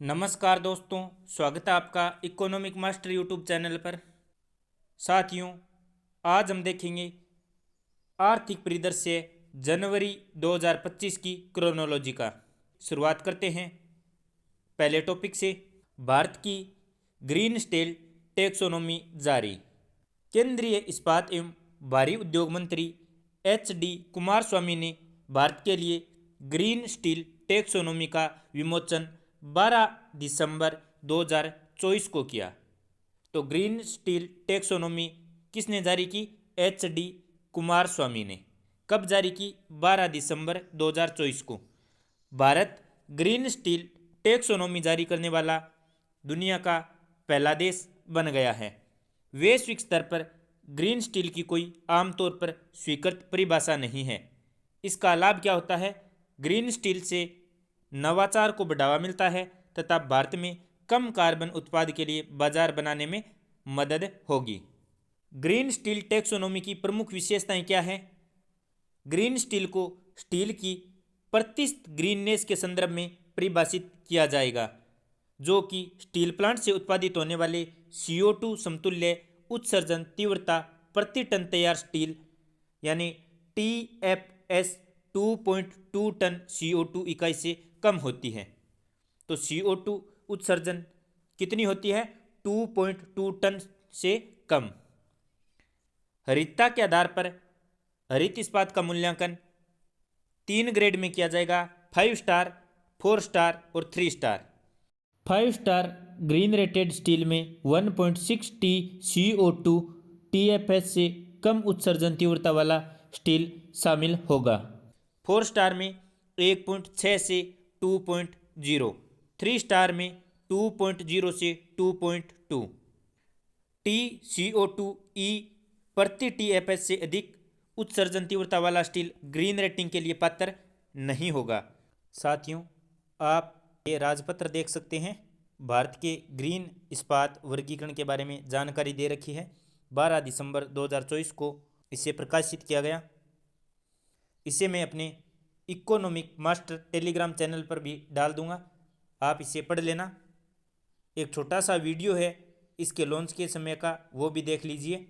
नमस्कार दोस्तों, स्वागत है आपका इकोनॉमिक मास्टर यूट्यूब चैनल पर। साथियों, आज हम देखेंगे आर्थिक परिदृश्य जनवरी 2025 की क्रोनोलॉजी का। शुरुआत करते हैं पहले टॉपिक से। भारत की ग्रीन स्टील टैक्सोनॉमी जारी। केंद्रीय इस्पात एवं भारी उद्योग मंत्री HD कुमारस्वामी ने भारत के लिए ग्रीन स्टील टैक्सोनॉमी का विमोचन 12 दिसंबर 2024 को किया। तो ग्रीन स्टील टैक्सोनॉमी किसने जारी की? HD कुमारस्वामी ने। कब जारी की? 12 दिसंबर 2024 को। भारत ग्रीन स्टील टैक्सोनॉमी जारी करने वाला दुनिया का पहला देश बन गया है। वैश्विक स्तर पर ग्रीन स्टील की कोई आमतौर पर स्वीकृत परिभाषा नहीं है। इसका लाभ क्या होता है? ग्रीन स्टील से नवाचार को बढ़ावा मिलता है तथा भारत में कम कार्बन उत्पाद के लिए बाजार बनाने में मदद होगी। ग्रीन स्टील टैक्सोनॉमी की प्रमुख विशेषताएं क्या हैं? ग्रीन स्टील को स्टील की प्रतिशत ग्रीननेस के संदर्भ में परिभाषित किया जाएगा, जो कि स्टील प्लांट से उत्पादित होने वाले CO2 समतुल्य उत्सर्जन तीव्रता प्रति टन तैयार स्टील यानी TFS 2.2 टन CO2 इकाई से कम होती है। तो CO2 उत्सर्जन कितनी होती है? 2.2 टन से कम। हरितता के आधार पर हरित इस्पात का मूल्यांकन 3 ग्रेड में किया जाएगा: 5 स्टार, 4 स्टार और 3 star. 5 star green rated steel में 1.6 T CO2 TFS से कम उत्सर्जन तीव्रता वाला स्टील शामिल होगा। 4 स्टार में 1.6 से 2.0, 3 स्टार में 2.0 से 2.2। T CO2 E प्रति TFS से अधिक उत्सर्जन तीव्रता वाला स्टील ग्रीन रेटिंग के लिए पात्र नहीं होगा। साथियों, आप ये राजपत्र देख सकते हैं। भारत के ग्रीन इस्पात वर्गीकरण के बारे में जानकारी दे रखी है। 12 दिसंबर 2024 को इसे प्रकाशित किया गया। इसे मैं अपने इकोनॉमिक मास्टर टेलीग्राम चैनल पर भी डाल दूंगा, आप इसे पढ़ लेना। एक छोटा सा वीडियो है इसके लॉन्च के समय का, वो भी देख लीजिए।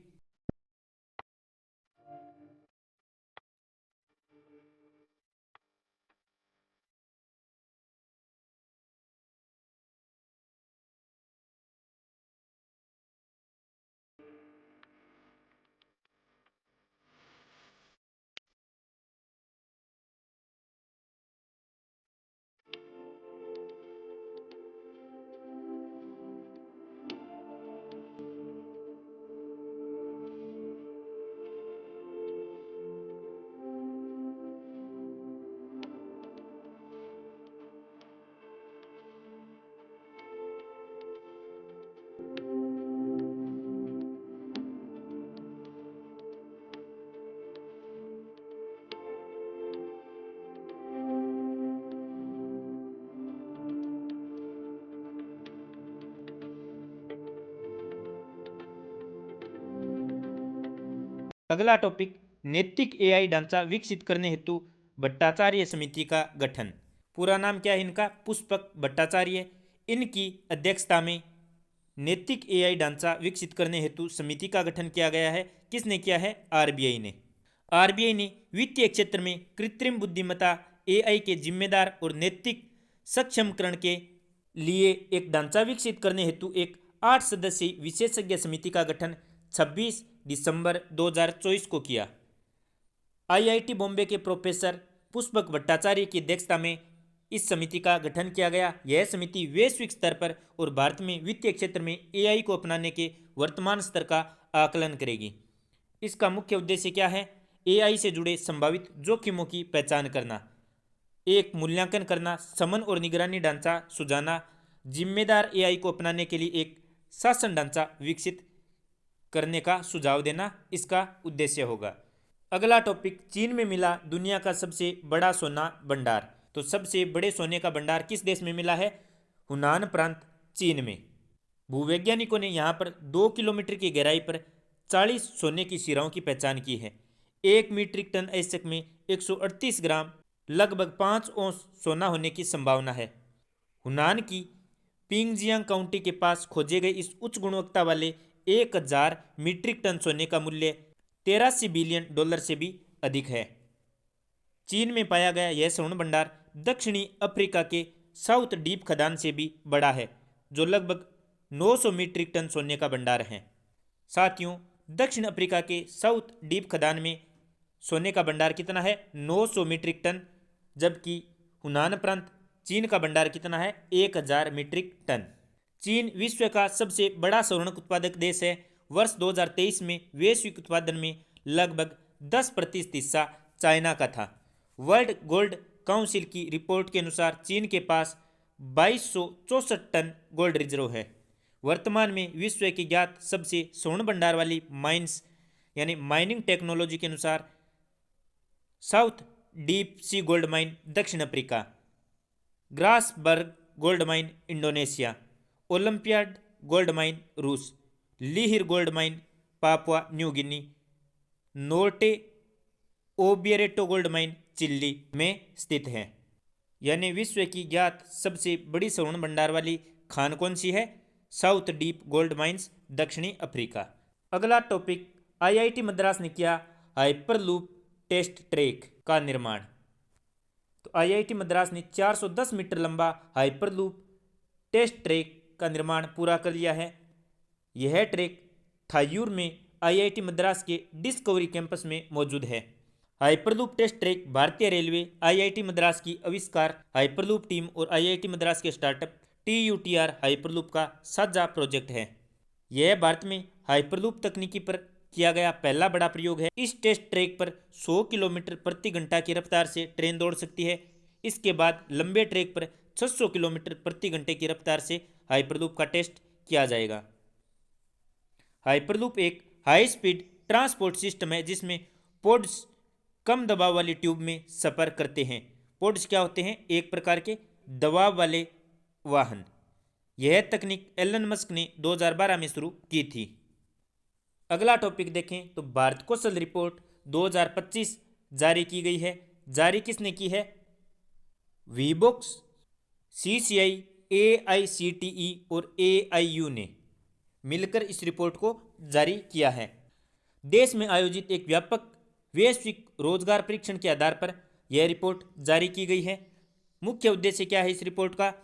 अगला टॉपिक, नैतिक AI ढांचा विकसित करने हेतु भट्टाचार्य समिति का गठन। पूरा नाम क्या है इनका? पुष्पक भट्टाचार्य। इनकी अध्यक्षता में नैतिक AI ढांचा विकसित करने हेतु समिति का गठन किया गया है। किसने किया है? RBI ने। RBI ने वित्तीय क्षेत्र में कृत्रिम बुद्धिमत्ता AI के जिम्मेदार और नैतिक सक्षमकरण के लिए एक ढांचा विकसित करने हेतु एक 8 सदस्यीय विशेषज्ञ समिति का गठन 26 दिसंबर 2024 को किया। IIT बॉम्बे के प्रोफेसर पुष्पक भट्टाचार्य की अध्यक्षता में इस समिति का गठन किया गया। यह समिति वैश्विक स्तर पर और भारत में वित्तीय क्षेत्र में AI को अपनाने के वर्तमान स्तर का आकलन करेगी। इसका मुख्य उद्देश्य क्या है? AI से जुड़े संभावित जोखिमों की पहचान करना, एक मूल्यांकन करना, समन और निगरानी ढांचा सुझाना, जिम्मेदार AI को अपनाने के लिए एक शासन ढांचा विकसित करने का सुझाव देना इसका उद्देश्य होगा। अगला टॉपिक, चीन में मिला दुनिया का सबसे बड़ा सोना भंडार। तो सबसे बड़े सोने का भंडार किस देश में मिला है? हुनान प्रांत, चीन में। भूवैज्ञानिकों ने यहाँ पर 2 किलोमीटर की गहराई पर 40 सोने की शिराओं की पहचान की है। 1 मीट्रिक टन ऐसक में 138 ग्राम लगभग 5 औंस सोना होने की संभावना है। हुनान की पिंगजियांग काउंटी के पास खोजे गए इस उच्च गुणवत्ता वाले 1000 मीट्रिक टन सोने का मूल्य 83 बिलियन डॉलर से भी अधिक है। चीन में पाया गया यह स्वर्ण भंडार दक्षिणी अफ्रीका के साउथ डीप खदान से भी बड़ा है, जो लगभग 900 मीट्रिक टन सोने का भंडार है। साथियों, दक्षिण अफ्रीका के साउथ डीप खदान में सोने का भंडार कितना है? 900 मीट्रिक टन, जबकि हुनान प्रांत चीन का भंडार कितना है? 1000 मीट्रिक टन। चीन विश्व का सबसे बड़ा स्वर्ण उत्पादक देश है। वर्ष 2023 में वैश्विक उत्पादन में लगभग 10% हिस्सा चाइना का था। वर्ल्ड गोल्ड काउंसिल की रिपोर्ट के अनुसार चीन के पास 2264 टन गोल्ड रिजर्व है। वर्तमान में विश्व की ज्ञात सबसे स्वर्ण भंडार वाली माइंस यानी माइनिंग टेक्नोलॉजी के अनुसार South Deep C gold mine दक्षिण Africa, Grasberg gold mine Indonesia, Olympiada gold mine रूस, Lihir gold mine Papua New Guinea, Norte Abierto gold mine Chile में स्थित है। यानी विश्व की ज्ञात सबसे बड़ी स्वर्ण भंडार वाली खान कौन सी है? साउथ डीप गोल्ड माइंस दक्षिणी अफ्रीका। अगला टॉपिक, आईआईटी मद्रास ने किया हाइपरलूप टेस्ट ट्रैक का निर्माण। तो आईआईटी मद्रास ने 410 मीटर लंबा हाइपरलूप टेस्ट ट्रैक का निर्माण पूरा कर लिया है। यह ट्रैक थायूर में आईआईटी मद्रास के डिस्कवरी कैंपस में मौजूद है। हाइपरलूप टेस्ट ट्रैक भारतीय रेलवे, आईआईटी मद्रास की आविष्कार हाइपरलूप टीम और आईआईटी मद्रास के स्टार्टअप TUTR हाइपरलूप का साझा प्रोजेक्ट है। यह भारत में हाइपरलूप तकनीकी पर किया गया पहला बड़ा प्रयोग है। इस टेस्ट ट्रैक पर 100 किलोमीटर प्रति घंटा की रफ्तार से ट्रेन दौड़ सकती है। इसके बाद लंबे ट्रैक पर 600 किलोमीटर प्रति घंटे की रफ्तार से हाइपरलूप का टेस्ट किया जाएगा। हाइपरलूप एक हाई स्पीड ट्रांसपोर्ट सिस्टम है जिसमें पोड्स कम दबाव वाली ट्यूब में सफर करते हैं। पोड्स क्या होते हैं? एक प्रकार के दबाव वाले वाहन। यह तकनीक एलन मस्क ने 2012 में शुरू की थी। अगला टॉपिक देखें तो भारत कौशल रिपोर्ट 2025 जारी की गई है। जारी किसने की है? वीबॉक्स, CCI, AICTE और AIU ने मिलकर इस रिपोर्ट को जारी किया है। देश में आयोजित एक व्यापक वैश्विक रोजगार परीक्षण के आधार पर यह रिपोर्ट जारी की गई है। मुख्य उद्देश्य क्या है इस रिपोर्ट का?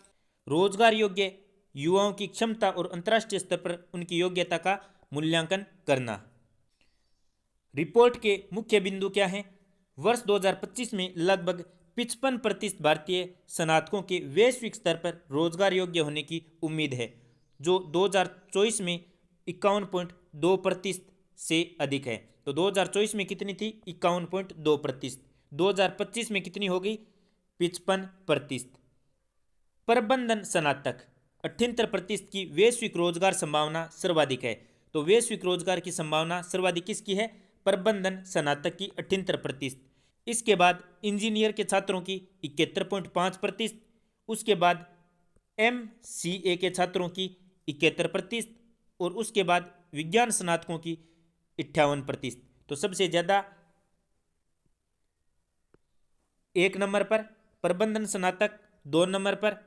रोजगार योग्य युवाओं की क्षमता और अंतर्राष्ट्रीय स्तर पर उनकी योग्यता का मूल्यांकन करना। रिपोर्ट के मुख्य बिंदु क्या हैं? वर्ष 2025 में लगभग 55% भारतीय स्नातकों के वैश्विक स्तर पर रोजगार योग्य होने की उम्मीद है, जो 2024 में 51.2% से अधिक है। तो 2024 में कितनी थी? 51.2%। 2025 में कितनी होगी? 55%। प्रबंधन स्नातक 78% की वैश्विक रोजगार संभावना सर्वाधिक है। तो वैश्विक रोजगार की संभावना सर्वाधिक किसकी है? प्रबंधन स्नातक की 78%। इसके बाद इंजीनियर के छात्रों की 71.5%। उसके बाद MCA के छात्रों की 71% और उसके बाद विज्ञान स्नातकों की 58%। तो सबसे ज़्यादा 1 नंबर पर प्रबंधन स्नातक, 2 नंबर पर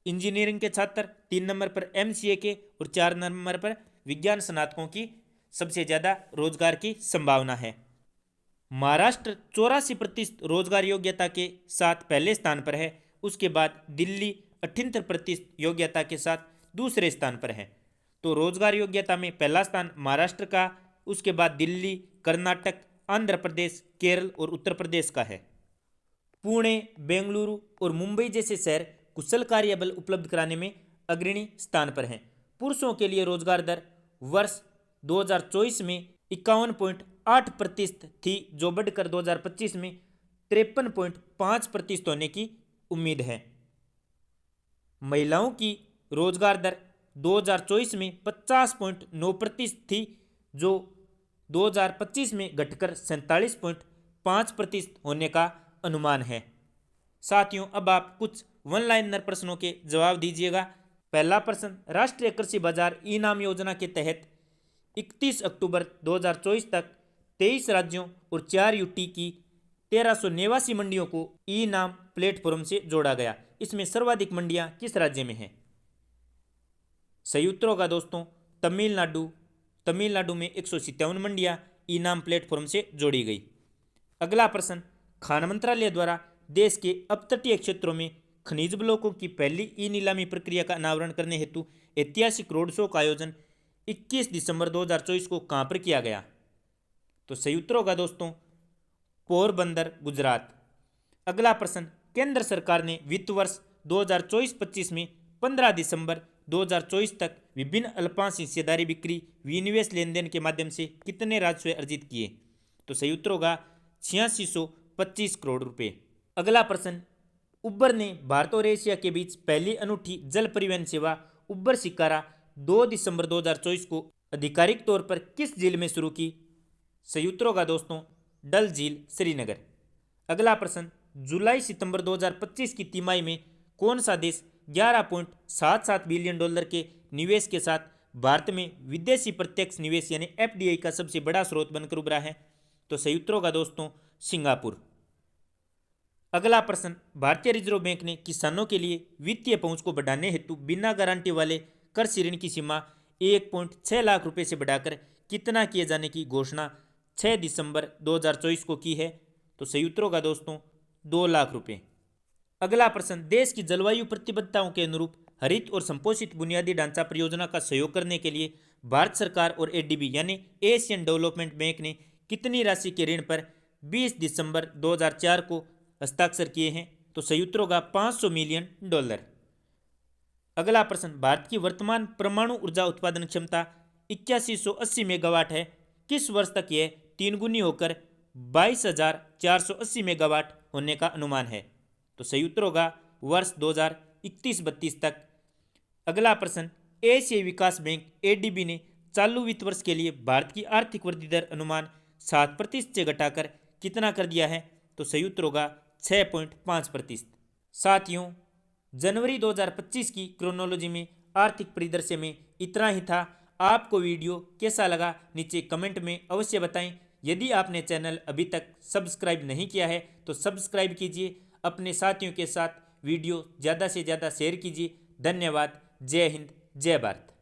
इंजीनियरिंग के छात्र, 3 नंबर पर MCA के और 4 नंबर पर विज्ञान स्नातकों की सबसे ज़्यादा रोजगार की संभावना है। महाराष्ट्र 84% रोजगार योग्यता के साथ पहले स्थान पर है। उसके बाद दिल्ली 78% योग्यता के साथ दूसरे स्थान पर है। तो रोजगार योग्यता में पहला स्थान महाराष्ट्र का, उसके बाद दिल्ली, कर्नाटक, आंध्र प्रदेश, केरल और उत्तर प्रदेश का है। पुणे, बेंगलुरु और मुंबई जैसे शहर कुशल कार्यबल उपलब्ध कराने में अग्रणी स्थान पर हैं। पुरुषों के लिए रोजगार दर वर्ष 2024 में 51.8% थी, जो बढ़कर 2025 में 53.5% होने की उम्मीद है। महिलाओं की रोजगार दर 2024 में 50.9% थी, जो 2025 में घटकर 47.5% होने का अनुमान है। साथियों, अब आप कुछ वन लाइनर प्रश्नों के जवाब दीजिएगा। पहला प्रश्न, राष्ट्रीय कृषि बाजार इनाम योजना के तहत 31 अक्टूबर 2024 तक 23 राज्यों और 4 यूटी की 1389 मंडियों को ई नाम प्लेटफॉर्म से जोड़ा गया। इसमें सर्वाधिक मंडियां किस राज्य में हैं? सही उत्तर होगा दोस्तों तमिलनाडु में 157 मंडियां इनाम प्लेटफॉर्म से जोड़ी गई। अगला प्रश्न, खान मंत्रालय द्वारा देश के अपतटीय क्षेत्रों में खनिज ब्लॉकों की पहली ई नीलामी प्रक्रिया का अनावरण करने हेतु ऐतिहासिक रोड शो का आयोजन 21 दिसंबर 2024 को कहां पर किया गया? तो सही उत्तर होगा दोस्तों पोरबंदर, गुजरात। अगला प्रश्न, केंद्र सरकार ने वित्त वर्ष 2024-25 में 15 दिसंबर 2024 तक विभिन्न अल्पांश हिस्सेदारी बिक्री विनिवेश लेन देन के माध्यम से कितने राजस्व अर्जित किए? तो सही उत्तर होगा 8625 करोड़ रुपए। अगला प्रश्न, उबर ने भारत और एशिया के बीच पहली अनूठी जल परिवहन सेवा उबर शिकारा 2 दिसंबर 2024 को आधिकारिक तौर पर किस झील में शुरू की? सही उत्तर होगा दोस्तों डल झील, श्रीनगर। अगला प्रश्न, जुलाई सितंबर 2025 की तिमाही में कौन सा देश 11.77 बिलियन डॉलर के निवेश के साथ भारत में विदेशी प्रत्यक्ष निवेश यानी एफडीआई का सबसे बड़ा स्रोत बनकर उभरा है? तो सही उत्तर होगा दोस्तों सिंगापुर। अगला प्रश्न, भारतीय रिजर्व बैंक ने किसानों के लिए वित्तीय पहुंच को बढ़ाने हेतु बिना गारंटी वाले कृषि ऋण की सीमा 1.6 लाख रुपए से बढ़ाकर कितना किए जाने की घोषणा 6 दिसंबर 2024 को की है? तो सही उत्तर होगा दोस्तों 2 लाख रुपए। अगला प्रश्न, देश की जलवायु प्रतिबद्धताओं के अनुरूप हरित और संपोषित बुनियादी ढांचा परियोजना का सहयोग करने के लिए भारत सरकार और एडीबी यानी एशियन डेवलपमेंट बैंक ने कितनी राशि के ऋण पर 20 दिसंबर 2004 को हस्ताक्षर किए हैं? तो सही उत्तर होगा 500 मिलियन डॉलर। अगला प्रश्न, भारत की वर्तमान परमाणु ऊर्जा उत्पादन क्षमता 8180 मेगावाट है। किस वर्ष तक यह 3 गुनी होकर 22,480 मेगावाट होने का अनुमान है? तो सही उत्तर होगा वर्ष 2031-32 तक। अगला प्रश्न, एशियाई विकास बैंक एडीबी ने चालू वित्त वर्ष के लिए भारत की आर्थिक वृद्धि दर अनुमान 7% से घटाकर कितना कर दिया है? तो सही उत्तर होगा 6.5%। साथियों, जनवरी 2025 की क्रोनोलॉजी में आर्थिक परिदृश्य में इतना ही था। आपको वीडियो कैसा लगा नीचे कमेंट में अवश्य बताएं। यदि आपने चैनल अभी तक सब्सक्राइब नहीं किया है तो सब्सक्राइब कीजिए। अपने साथियों के साथ वीडियो ज़्यादा से ज़्यादा शेयर कीजिए। धन्यवाद। जय हिंद, जय भारत।